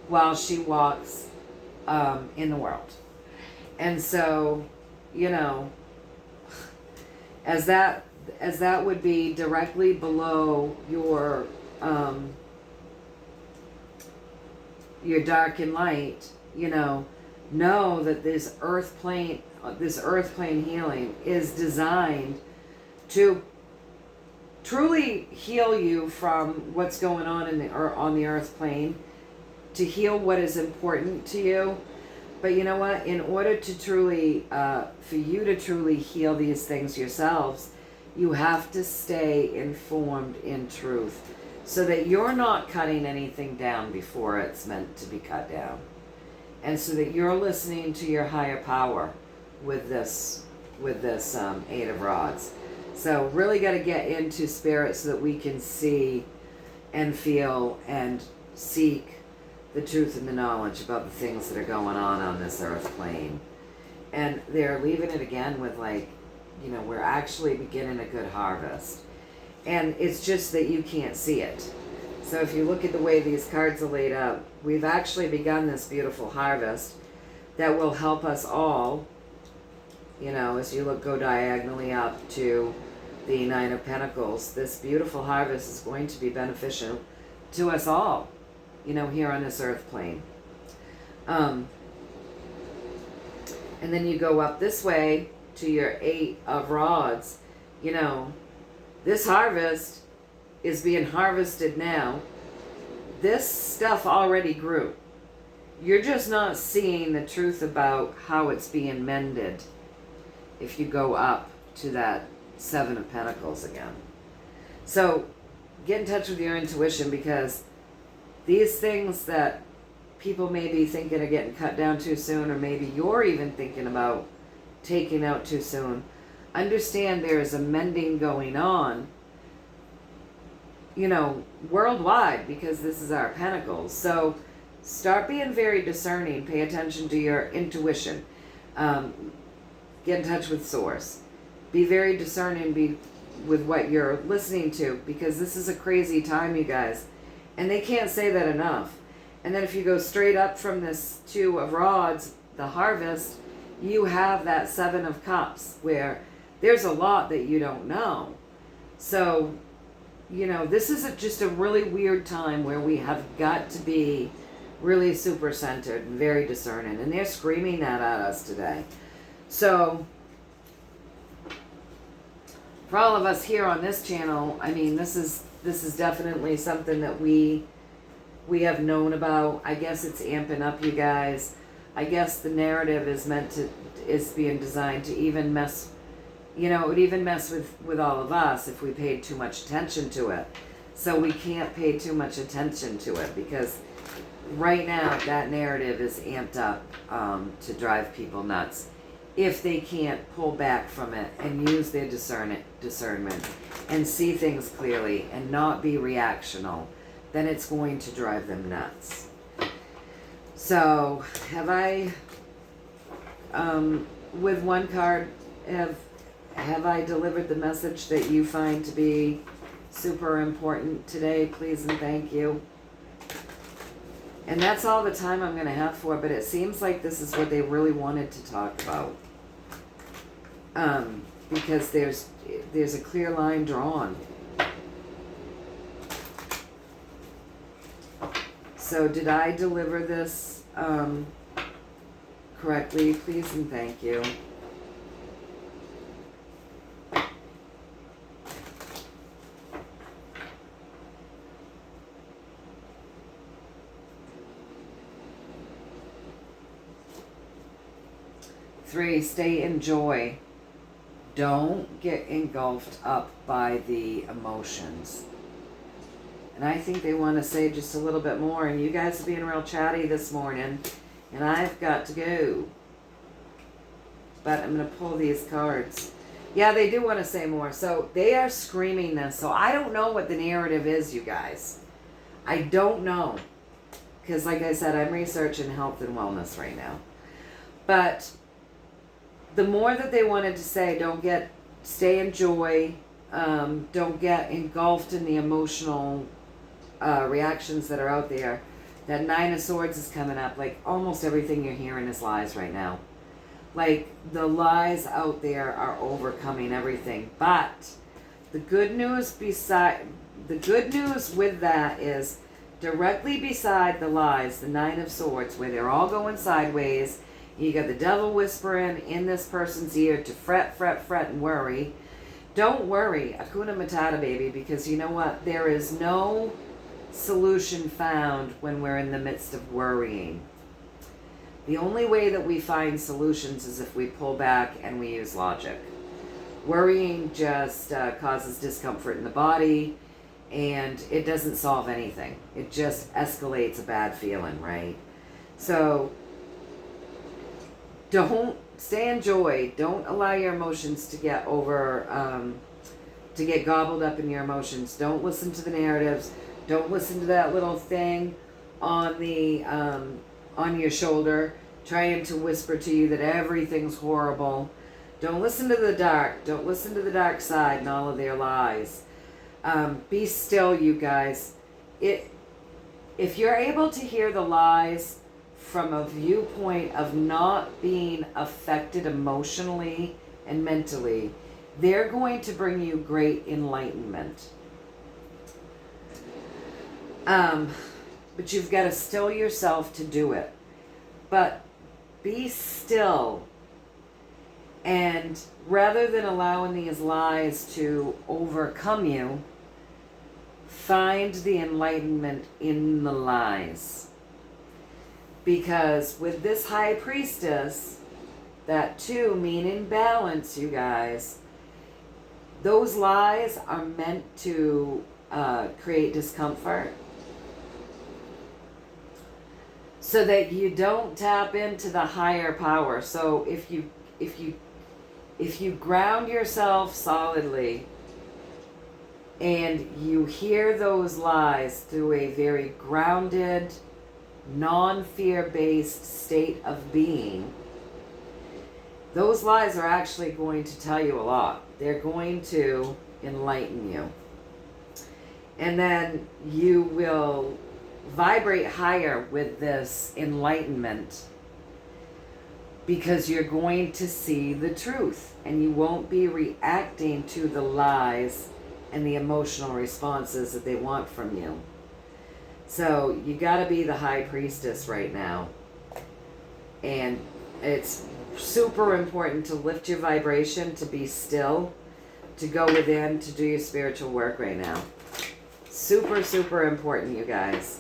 while she walks in the world. And so, as that would be directly below your dark and light, know that this earth plane healing is designed to truly heal you from what's going on on the earth plane, to heal what is important to you. But you know what? In order to truly, for you to truly heal these things yourselves, you have to stay informed in truth, so that you're not cutting anything down before it's meant to be cut down. And so that you're listening to your higher power with this 8 of Rods. So really got to get into spirit so that we can see and feel and seek the truth and the knowledge about the things that are going on this earth plane. And they're leaving it again with like, you know, we're actually beginning a good harvest. And it's just that you can't see it. So if you look at the way these cards are laid out, we've actually begun this beautiful harvest that will help us all, you know, as you go diagonally up to the Nine of Pentacles. This beautiful harvest is going to be beneficial to us all, you know, here on this earth plane. And then you go up this way to your Eight of Rods. You know, this harvest is being harvested now. This stuff already grew. You're just not seeing the truth about how it's being mended if you go up to that Seven of Pentacles again. So get in touch with your intuition, because these things that people may be thinking of getting cut down too soon, or maybe you're even thinking about taking out too soon, understand there is a mending going on, you know, worldwide, because this is our Pentacles. So start being very discerning. Pay attention to your intuition. Get in touch with Source. Be very discerning with what you're listening to, because this is a crazy time, you guys. And they can't say that enough. And then if you go straight up from this Two of Rods, the harvest, you have that Seven of Cups, where there's a lot that you don't know. So, you know, this is just a really weird time where we have got to be really super centered and very discerning. And they're screaming that at us today. So for all of us here on this channel, I mean, this is definitely something that we have known about. I guess it's amping up, you guys. I guess the narrative is being designed to even mess, you know, it would even mess with all of us if we paid too much attention to it. So we can't pay too much attention to it, because right now that narrative is amped up to drive people nuts if they can't pull back from it and use their discernment and see things clearly and not be reactional. Then it's going to drive them nuts. So have I, with one card, have I delivered the message that you find to be super important today? Please and thank you. And that's all the time I'm going to have for, but it seems like this is what they really wanted to talk about. Because there's a clear line drawn. So did I deliver this correctly? Please and thank you. Three, stay in joy. Don't get engulfed up by the emotions. And I think they want to say just a little bit more. And you guys are being real chatty this morning. And I've got to go. But I'm going to pull these cards. Yeah, they do want to say more. So they are screaming this. So I don't know what the narrative is, you guys. I don't know. Because like I said, I'm researching health and wellness right now. But the more that they wanted to say, stay in joy, don't get engulfed in the emotional reactions that are out there. That Nine of Swords is coming up. Like almost everything you're hearing is lies right now. Like the lies out there are overcoming everything. But the good news with that is directly beside the lies, the Nine of Swords, where they're all going sideways. You got the devil whispering in this person's ear to fret, and worry. Don't worry, Hakuna Matata, baby, because you know what? There is no solution found when we're in the midst of worrying. The only way that we find solutions is if we pull back and we use logic. Worrying just causes discomfort in the body, and it doesn't solve anything. It just escalates a bad feeling, right? So don't stay in joy. Don't allow your emotions to get to get gobbled up in your emotions. Don't listen to the narratives. Don't listen to that little thing on the on your shoulder trying to whisper to you that everything's horrible. Don't listen to the dark. Don't listen to the dark side and all of their lies. Be still, you guys. If you're able to hear the lies from a viewpoint of not being affected emotionally and mentally, they're going to bring you great enlightenment. But you've got to still yourself to do it. But be still. And rather than allowing these lies to overcome you, find the enlightenment in the lies. Because with this high priestess, that too, meaning balance, you guys, those lies are meant to create discomfort so that you don't tap into the higher power. So if you ground yourself solidly and you hear those lies through a very grounded, non-fear-based state of being, those lies are actually going to tell you a lot. They're going to enlighten you. And then you will vibrate higher with this enlightenment because you're going to see the truth and you won't be reacting to the lies and the emotional responses that they want from you. So you got to be the high priestess right now. And it's super important to lift your vibration, to be still, to go within, to do your spiritual work right now. Super, super important, you guys.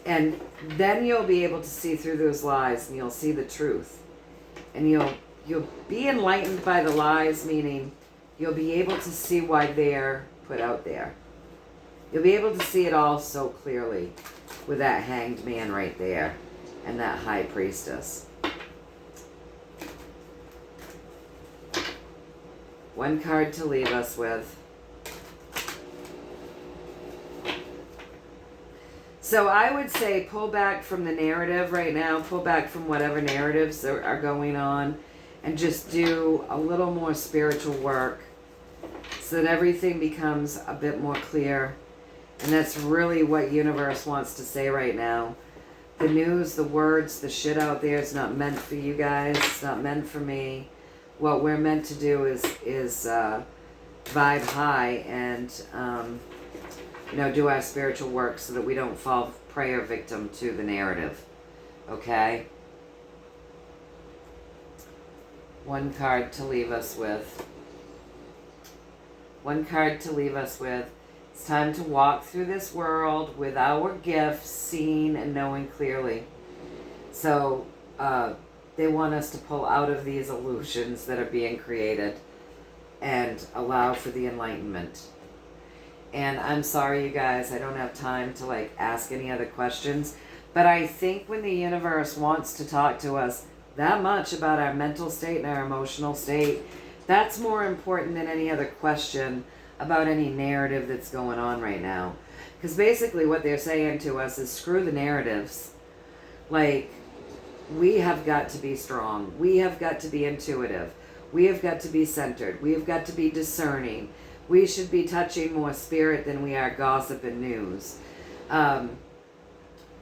And then you'll be able to see through those lies and you'll see the truth. And you'll be enlightened by the lies, meaning you'll be able to see why they're put out there. You'll be able to see it all so clearly with that hanged man right there and that high priestess. One card to leave us with. So I would say pull back from the narrative right now, pull back from whatever narratives are going on, and just do a little more spiritual work so that everything becomes a bit more clear. And that's really what universe wants to say right now. The news, the words, the shit out there is not meant for you guys. It's not meant for me. What we're meant to do is vibe high and do our spiritual work so that we don't fall prey or victim to the narrative. Okay? One card to leave us with. One card to leave us with. It's time to walk through this world with our gifts seen and knowing clearly. So they want us to pull out of these illusions that are being created and allow for the enlightenment. And I'm sorry, you guys, I don't have time to ask any other questions. But I think when the universe wants to talk to us that much about our mental state and our emotional state, that's more important than any other question about any narrative that's going on right now. Because basically what they're saying to us is screw the narratives. We have got to be strong. We have got to be intuitive. We have got to be centered. We have got to be discerning. We should be touching more spirit than we are gossip and news. And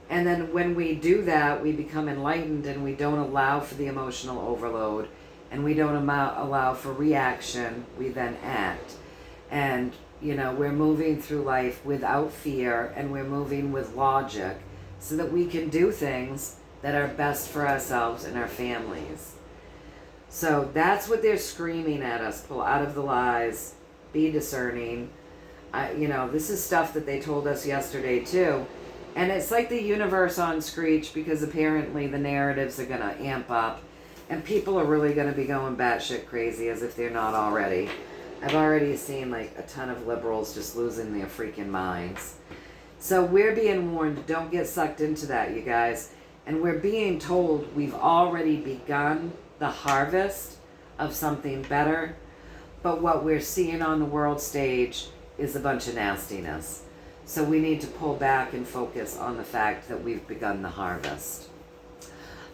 then when we do that, we become enlightened and we don't allow for the emotional overload and we don't allow for reaction. We then act. And, we're moving through life without fear and we're moving with logic so that we can do things that are best for ourselves and our families. So that's what they're screaming at us. Pull out of the lies. Be discerning. This is stuff that they told us yesterday too. And it's like the universe on screech because apparently the narratives are going to amp up and people are really going to be going batshit crazy as if they're not already. I've already seen a ton of liberals just losing their freaking minds. So we're being warned, don't get sucked into that, you guys. And we're being told we've already begun the harvest of something better. But what we're seeing on the world stage is a bunch of nastiness. So we need to pull back and focus on the fact that we've begun the harvest.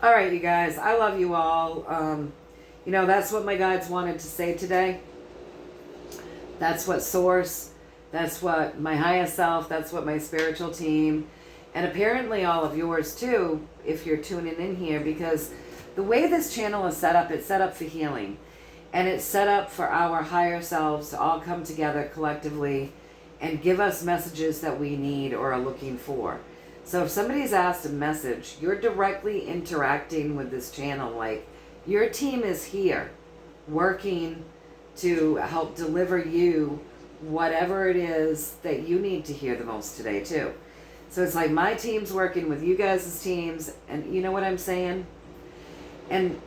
All right, you guys, I love you all. You know, that's what my guides wanted to say today. That's what Source, that's what my highest self, that's what my spiritual team, and apparently all of yours too, if you're tuning in here, because the way this channel is set up, it's set up for healing. And it's set up for our higher selves to all come together collectively and give us messages that we need or are looking for. So if somebody's asked a message, you're directly interacting with this channel. Like, your team is here working to help deliver you whatever it is that you need to hear the most today too. So it's like my team's working with you guys' teams, and you know what I'm saying? And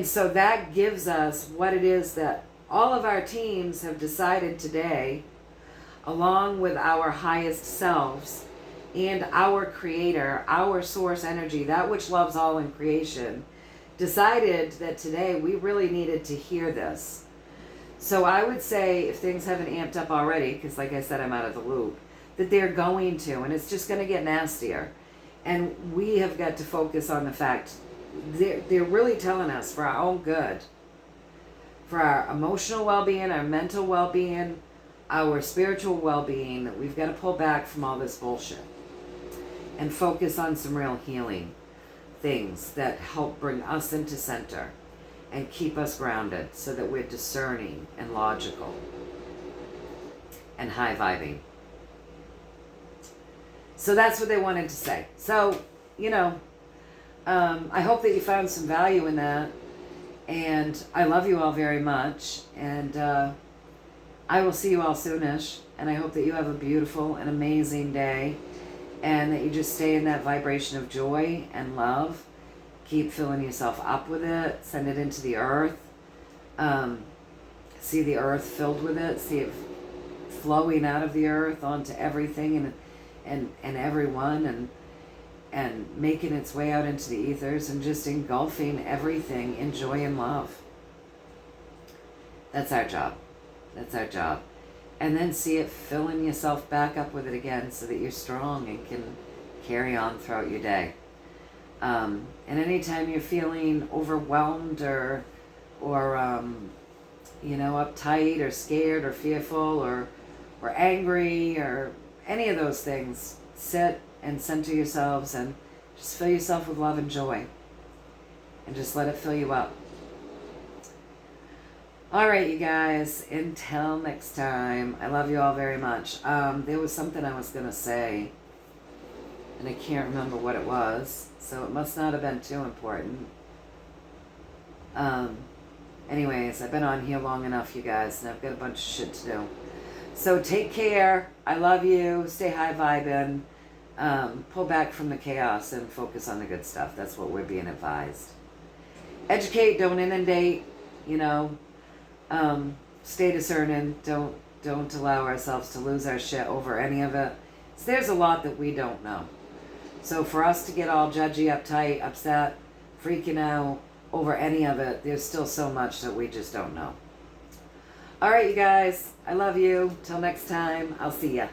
so that gives us what it is that all of our teams have decided today, along with our highest selves and our creator, our source energy, that which loves all in creation, decided that today we really needed to hear this. So I would say, if things haven't amped up already, because like I said, I'm out of the loop, that they're going to, and it's just going to get nastier. And we have got to focus on the fact they're really telling us, for our own good, for our emotional well-being, our mental well-being, our spiritual well-being, that we've got to pull back from all this bullshit and focus on some real healing things that help bring us into center and keep us grounded, so that we're discerning and logical and high vibing. So that's what they wanted to say. So, you know, I hope that you found some value in that, and I love you all very much, and I will see you all soonish, and I hope that you have a beautiful and amazing day, and that you just stay in that vibration of joy and love. Keep filling yourself up with it, send it into the earth, see the earth filled with it, see it flowing out of the earth onto everything and everyone, and making its way out into the ethers, and just engulfing everything in joy and love. That's our job. That's our job. And then see it filling yourself back up with it again, so that you're strong and can carry on throughout your day. And anytime you're feeling overwhelmed or you know, uptight or scared or fearful or angry or any of those things, sit and center yourselves and just fill yourself with love and joy, and just let it fill you up. All right, you guys, until next time, I love you all very much. There was something I was going to say, and I can't remember what it was, so it must not have been too important. Anyways, I've been on here long enough, you guys, and I've got a bunch of shit to do. So take care. I love you. Stay high vibing. Pull back from the chaos and focus on the good stuff. That's what we're being advised. Educate, don't inundate, you know. Stay discerning. Don't allow ourselves to lose our shit over any of it. So there's a lot that we don't know. So for us to get all judgy, uptight, upset, freaking out over any of it, there's still so much that we just don't know. All right, you guys. I love you. Till next time. I'll see ya.